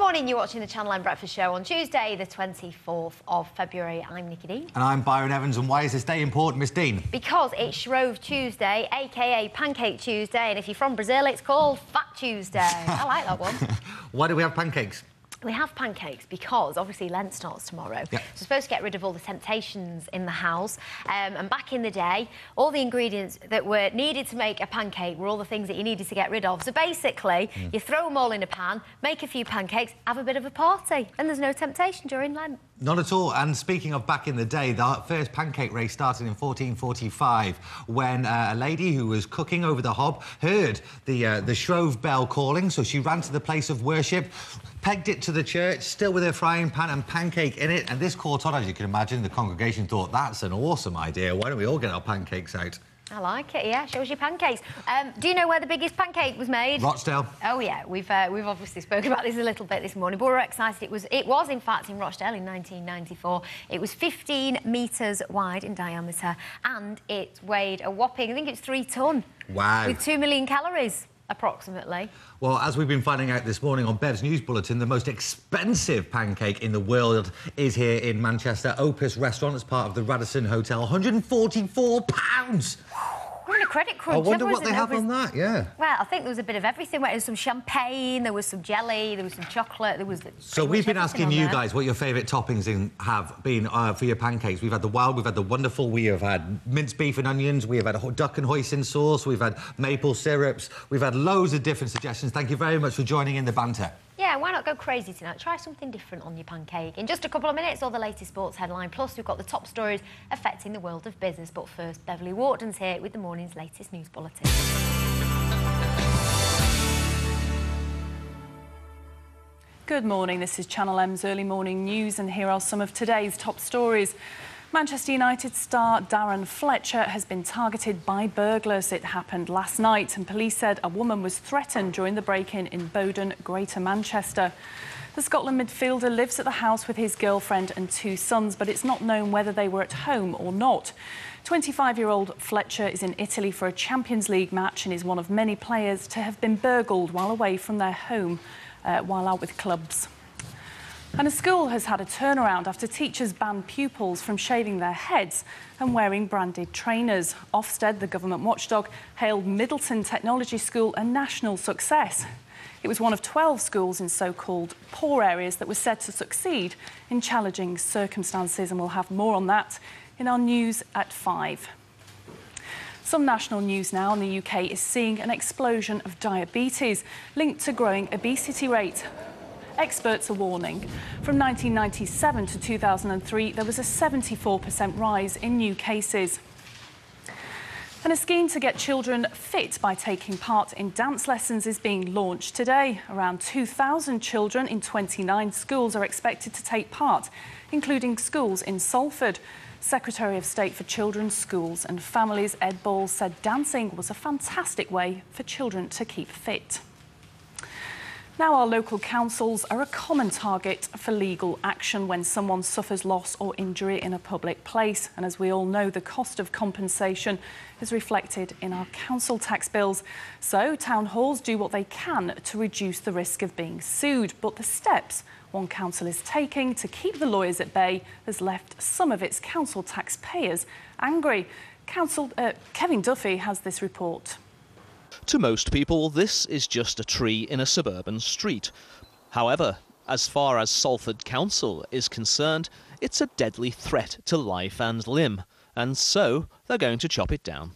morning, you're watching the Channel M Breakfast Show on Tuesday, the 24th of February. I'm Nikki Dean. And I'm Byron Evans. And why is this day important, Miss Dean? Because it's Shrove Tuesday, a.k.a. Pancake Tuesday, and if you're from Brazil, it's called Fat Tuesday. I like that one. Why do we have pancakes? We have pancakes because, obviously, Lent starts tomorrow. Yep. So we're supposed to get rid of all the temptations in the house. And back in the day, all the ingredients that were needed to make a pancake were all the things that you needed to get rid of. So basically, you throw them all in a pan, make a few pancakes, have a bit of a party, and there's no temptation during Lent. Not at all. And speaking of back in the day, the first pancake race started in 1445 when a lady who was cooking over the hob heard the Shrove bell calling, so she ran to the place of worship, pegged it to the church, still with her frying pan and pancake in it, and this caught on, as you can imagine. The congregation thought, that's an awesome idea. Why don't we all get our pancakes out? I like it, yeah. Shows you pancakes. Do you know where the biggest pancake was made? Rochdale. Oh, yeah. We've obviously spoken about this a little bit this morning, but we're excited. It was, in fact, in Rochdale in 1994. It was 15 metres wide in diameter, and it weighed a whopping, I think it's 3 tonne. Wow. With 2 million calories. Approximately. Well, as we've been finding out this morning on Bev's News Bulletin, the most expensive pancake in the world is here in Manchester. Opus Restaurant as part of the Radisson Hotel. £144! We're in a credit crunch. I wonder what they have on that, yeah. Well, I think there was a bit of everything. There was some champagne, there was some jelly, there was some chocolate, there was... So we've been asking you guys what your favourite toppings have been for your pancakes. We've had the wild, we've had the wonderful, we have had minced beef and onions, we have had duck and hoisin sauce, we've had maple syrups, we've had loads of different suggestions. Thank you very much for joining in the banter. Yeah, why not go crazy tonight? Try something different on your pancake. In just a couple of minutes, all the latest sports headline. Plus, we've got the top stories affecting the world of business. But first, Beverly Wharton's here with the morning's latest news bulletin. Good morning. This is Channel M's early morning news, and here are some of today's top stories. Manchester United star Darren Fletcher has been targeted by burglars. It happened last night, and police said a woman was threatened during the break-in in Bowden, Greater Manchester. The Scotland midfielder lives at the house with his girlfriend and 2 sons, but it's not known whether they were at home or not. 25-year-old Fletcher is in Italy for a Champions League match and is one of many players to have been burgled while away from their home while out with clubs. And a school has had a turnaround after teachers banned pupils from shaving their heads and wearing branded trainers. Ofsted, the government watchdog, hailed Middleton Technology School a national success. It was one of 12 schools in so-called poor areas that was said to succeed in challenging circumstances, and we'll have more on that in our news at 5. Some national news now. In the UK is seeing an explosion of diabetes linked to growing obesity rates. Experts are warning. From 1997 to 2003, there was a 74% rise in new cases. And a scheme to get children fit by taking part in dance lessons is being launched today. Around 2,000 children in 29 schools are expected to take part, including schools in Salford. Secretary of State for Children, Schools and Families, Ed Ball, said dancing was a fantastic way for children to keep fit. Now, our local councils are a common target for legal action when someone suffers loss or injury in a public place. And as we all know, the cost of compensation is reflected in our council tax bills. So town halls do what they can to reduce the risk of being sued. But the steps one council is taking to keep the lawyers at bay has left some of its council taxpayers angry. Kevin Duffy has this report. To most people, this is just a tree in a suburban street. However, as far as Salford Council is concerned, it's a deadly threat to life and limb, and so they're going to chop it down.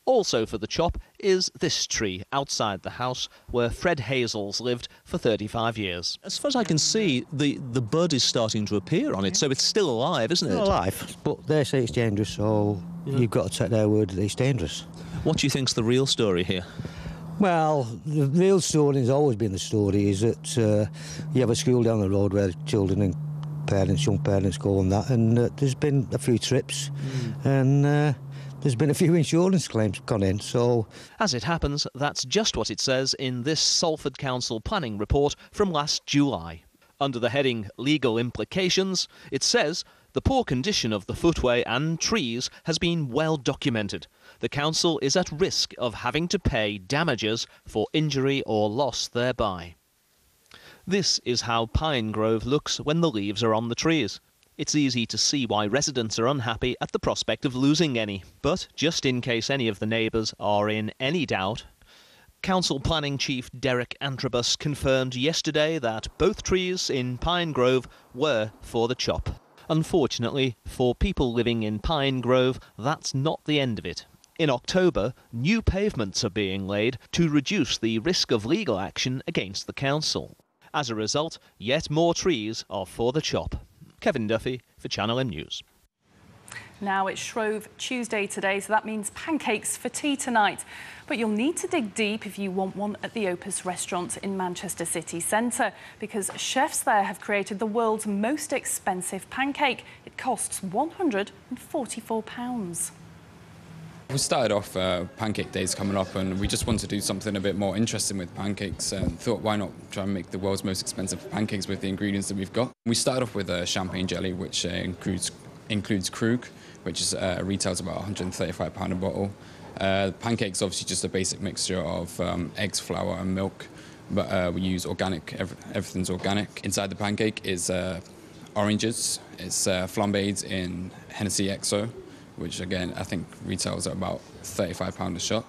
Also for the chop is this tree outside the house where Fred Hazels lived for 35 years. As far as I can see, the bud is starting to appear on it, so it's still alive, isn't it? Still alive, but they say it's dangerous, so you've got to take their word that it's dangerous. What do you think's the real story here? Well, the real story has always been the story, is that you have a school down the road where children and parents, young parents go on that, and there's been a few trips, and there's been a few insurance claims gone in, so... As it happens, that's just what it says in this Salford Council planning report from last July. Under the heading Legal Implications, it says the poor condition of the footway and trees has been well documented. The council is at risk of having to pay damages for injury or loss thereby. This is how Pine Grove looks when the leaves are on the trees. It's easy to see why residents are unhappy at the prospect of losing any. But just in case any of the neighbours are in any doubt, Council Planning Chief Derek Antrobus confirmed yesterday that both trees in Pine Grove were for the chop. Unfortunately, for people living in Pine Grove, that's not the end of it. In October, new pavements are being laid to reduce the risk of legal action against the council. As a result, yet more trees are for the chop. Kevin Duffy for Channel M News. Now it's Shrove Tuesday today, so that means pancakes for tea tonight. But you'll need to dig deep if you want one at the Opus restaurant in Manchester city centre, because chefs there have created the world's most expensive pancake. It costs £144. We started off Pancake Days coming up, and we just wanted to do something a bit more interesting with pancakes, and thought why not try and make the world's most expensive pancakes with the ingredients that we've got. We started off with a champagne jelly, which includes Krug, which retails about £135 a bottle. Pancakes obviously just a basic mixture of eggs, flour and milk, but we use organic, everything's organic. Inside the pancake is oranges, it's flambéed in Hennessy XO, which again I think retails at about £35 a shot.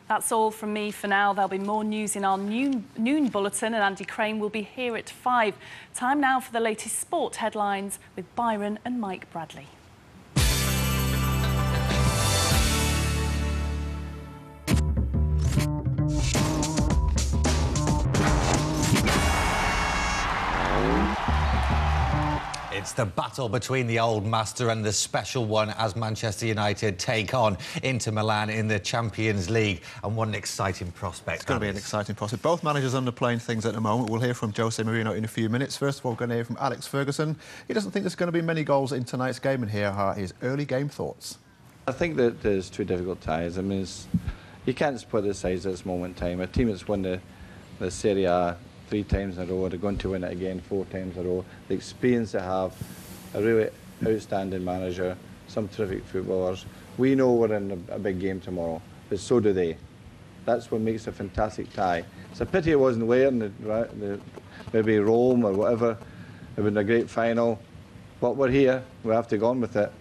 That's all from me for now. There'll be more news in our noon bulletin, and Andy Crane will be here at 5. Time now for the latest sport headlines with Byron and Mike Bradley. It's the battle between the old master and the special one as Manchester United take on Inter Milan in the Champions League. And what an exciting prospect. It's going to be an exciting prospect. Both managers underplaying things at the moment. We'll hear from Jose Mourinho in a few minutes. First of all, we're going to hear from Alex Ferguson. He doesn't think there's going to be many goals in tonight's game, and here are his early game thoughts. I think that there's two difficult ties. I mean, you can't split the sides at this moment in time. A team that's won the Serie A 3 times in a row, they're going to win it again 4 times in a row. The experience they have, a really outstanding manager, some terrific footballers. We know we're in a big game tomorrow, but so do they. That's what makes a fantastic tie. It's a pity it wasn't later, maybe Rome or whatever. It would have been a great final. But we're here, we have to go on with it.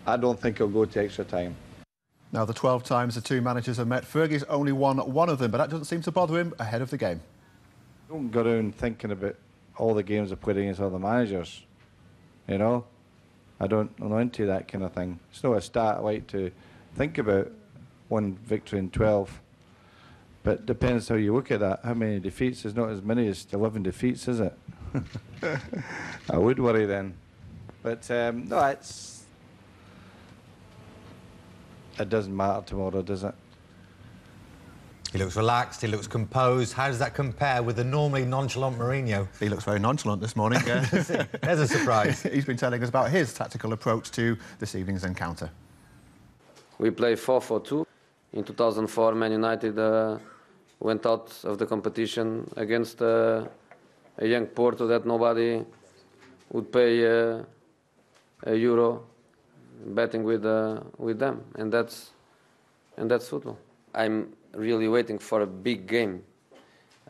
I don't think it'll go to extra time. Now, the 12 times the two managers have met, Fergie's only won one of them, but that doesn't seem to bother him ahead of the game. Don't go around thinking about all the games I played against other managers, you know. I'm not into that kind of thing. It's not a stat I like to think about, one victory in 12. But it depends how you look at that. How many defeats? There's not as many as 11 defeats, is it? I would worry then. But no, it doesn't matter tomorrow, does it? He looks relaxed, he looks composed. How does that compare with the normally nonchalant Mourinho? He looks very nonchalant this morning. There's a surprise. He's been telling us about his tactical approach to this evening's encounter. We play 4-4-2. In 2004, Man United went out of the competition against a young Porto that nobody would pay a euro betting with them, and that's football. I'm really waiting for a big game.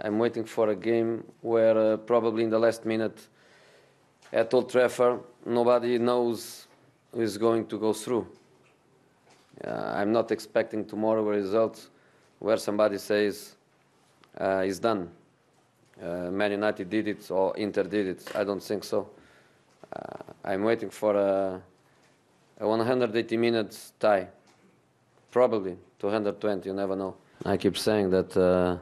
I'm waiting for a game where probably in the last minute at Old Trafford nobody knows who is going to go through. I'm not expecting tomorrow a result where somebody says it's done. Man United did it or Inter did it. I don't think so. I'm waiting for a 180 minutes tie, probably 220. You never know. I keep saying that the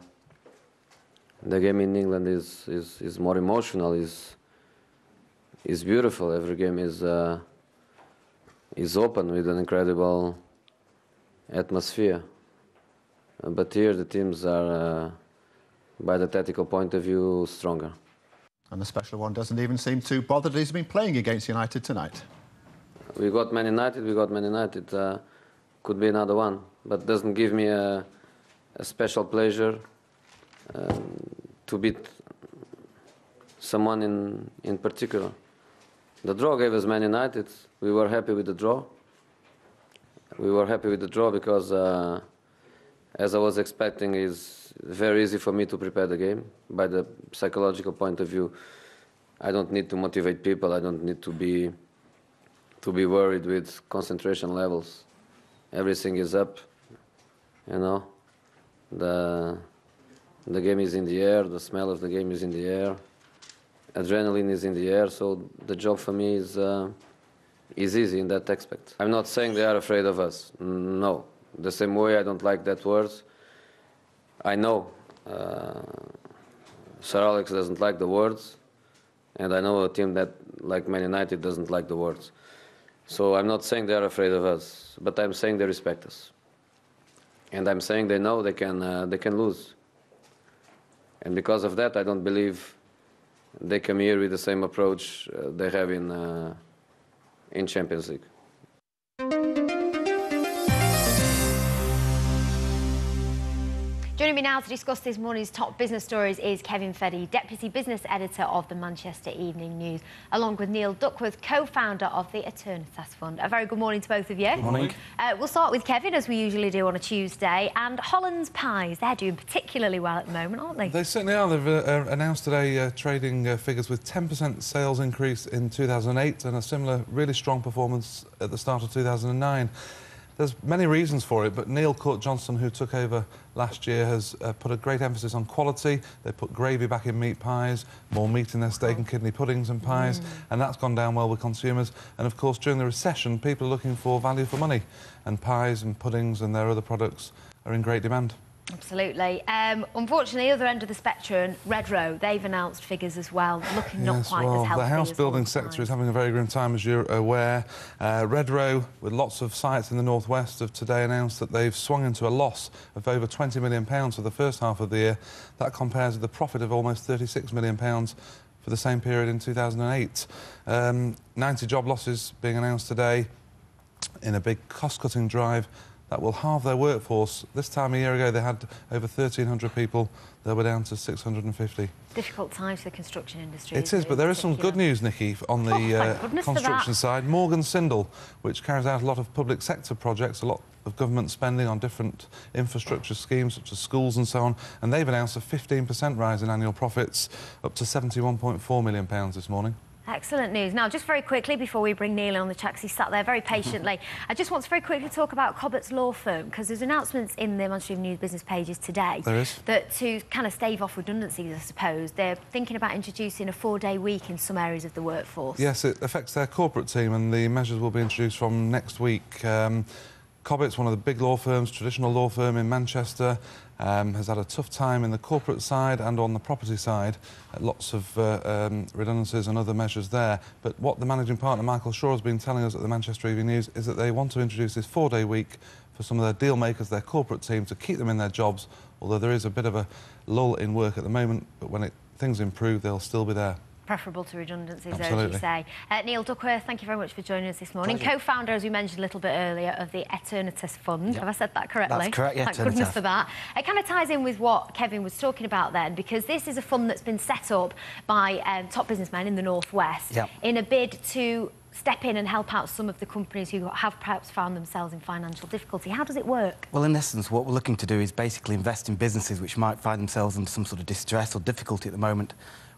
game in England is more emotional, is beautiful. Every game is open with an incredible atmosphere. But here the teams are, by the tactical point of view, stronger. And the special one doesn't even seem too bothered. He's been playing against United tonight. We got Man United. Could be another one, but doesn't give me a special pleasure to beat someone in particular. The draw gave us Man United. We were happy with the draw. We were happy with the draw because as I was expecting, is very easy for me to prepare the game. By the psychological point of view, I don't need to motivate people. I don't need to be worried with concentration levels. Everything is up, you know. The game is in the air. The smell of the game is in the air. Adrenaline is in the air. So the job for me is easy in that aspect. I'm not saying they are afraid of us. No. The same way I don't like that word. I know Sir Alex doesn't like the words, and I know a team that, like Man United, doesn't like the words. So I'm not saying they are afraid of us, but I'm saying they respect us. And I'm saying they know they can lose. And because of that, I don't believe they come here with the same approach they have in Champions League. Joining me now to discuss this morning's top business stories is Kevin Feddy, Deputy Business Editor of the Manchester Evening News, along with Neil Duckworth, co-founder of the Eternitas Fund. A very good morning to both of you. Good morning. We'll start with Kevin, as we usually do on a Tuesday. And Holland's Pies, they're doing particularly well at the moment, aren't they? They certainly are. They've announced today trading figures with 10% sales increase in 2008 and a similar really strong performance at the start of 2009. There's many reasons for it, but Neil Court-Johnson, who took over last year, has put a great emphasis on quality. They put gravy back in meat pies, more meat in their steak and kidney puddings and pies, and that's gone down well with consumers. And, of course, during the recession, people are looking for value for money, and pies and puddings and their other products are in great demand. Absolutely. Unfortunately, the other end of the spectrum, Redrow, they've announced figures as well, looking not quite as healthy. The house building sector is having a very grim time, as you're aware. Redrow, with lots of sites in the northwest, have today announced that they've swung into a loss of over £20 million for the first half of the year. That compares with a profit of almost £36 million for the same period in 2008. 90 job losses being announced today in a big cost-cutting drive that will halve their workforce. This time a year ago, they had over 1,300 people. They were down to 650. Difficult times for the construction industry. It is, but there is some good news, Nikki, on the construction side. Morgan Sindall, which carries out a lot of public sector projects, a lot of government spending on different infrastructure schemes, such as schools and so on, and they've announced a 15% rise in annual profits, up to £71.4 million this morning. Excellent news. Now, just very quickly, before we bring Neil on the chat, 'cause he sat there very patiently, I just want to very quickly talk about Cobbett's law firm, because there's announcements in the Manchester Evening News business pages today. There is. That to kind of stave off redundancies, I suppose, they're thinking about introducing a 4-day week in some areas of the workforce. Yes, it affects their corporate team, and the measures will be introduced from next week. Cobbett's one of the big law firms, traditional law firm in Manchester, has had a tough time in the corporate side and on the property side. Lots of redundancies and other measures there. But what the managing partner, Michael Shaw, has been telling us at the Manchester Evening News is that they want to introduce this 4-day week for some of their deal makers, their corporate team, to keep them in their jobs, although there is a bit of a lull in work at the moment, but when things improve, they'll still be there. Preferable to redundancies, Absolutely. as you say. Neil Duckworth, thank you very much for joining us this morning. Co-founder, as we mentioned a little bit earlier, of the Eternitas Fund. Yep. Have I said that correctly? That's correct, yeah. Thank goodness for that. It kind of ties in with what Kevin was talking about then, because this is a fund that's been set up by top businessmen in the northwest in a bid to step in and help out some of the companies who have perhaps found themselves in financial difficulty. How does it work? Well, in essence, what we're looking to do is basically invest in businesses which might find themselves in some sort of distress or difficulty at the moment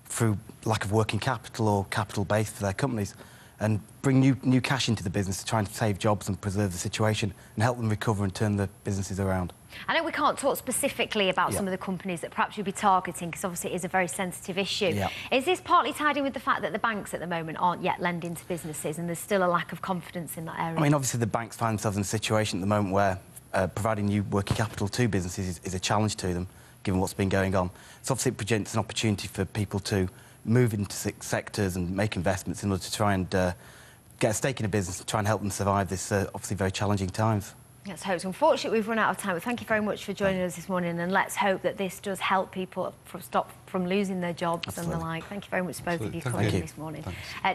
through lack of working capital or capital base for their companies, and bring new cash into the business to try and save jobs and preserve the situation and help them recover and turn the businesses around. I know we can't talk specifically about some of the companies that perhaps you'll be targeting, because obviously it is a very sensitive issue. Is this partly tied in with the fact that the banks at the moment aren't yet lending to businesses and there's still a lack of confidence in that area? I mean, obviously the banks find themselves in a situation at the moment where providing new working capital to businesses is a challenge to them, given what's been going on. So obviously it presents an opportunity for people to move into sectors and make investments in order to try and get a stake in a business and try and help them survive this obviously very challenging times. Let's hope so. Unfortunately, we've run out of time, but thank you very much for joining us this morning, and let's hope that this does help people stop from losing their jobs and the like. Thank you very much to both of you for coming in this morning.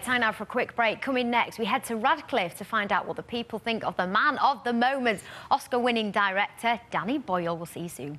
Time now for a quick break. Coming next, we head to Radcliffe to find out what the people think of the man of the moment, Oscar-winning director Danny Boyle. We'll see you soon.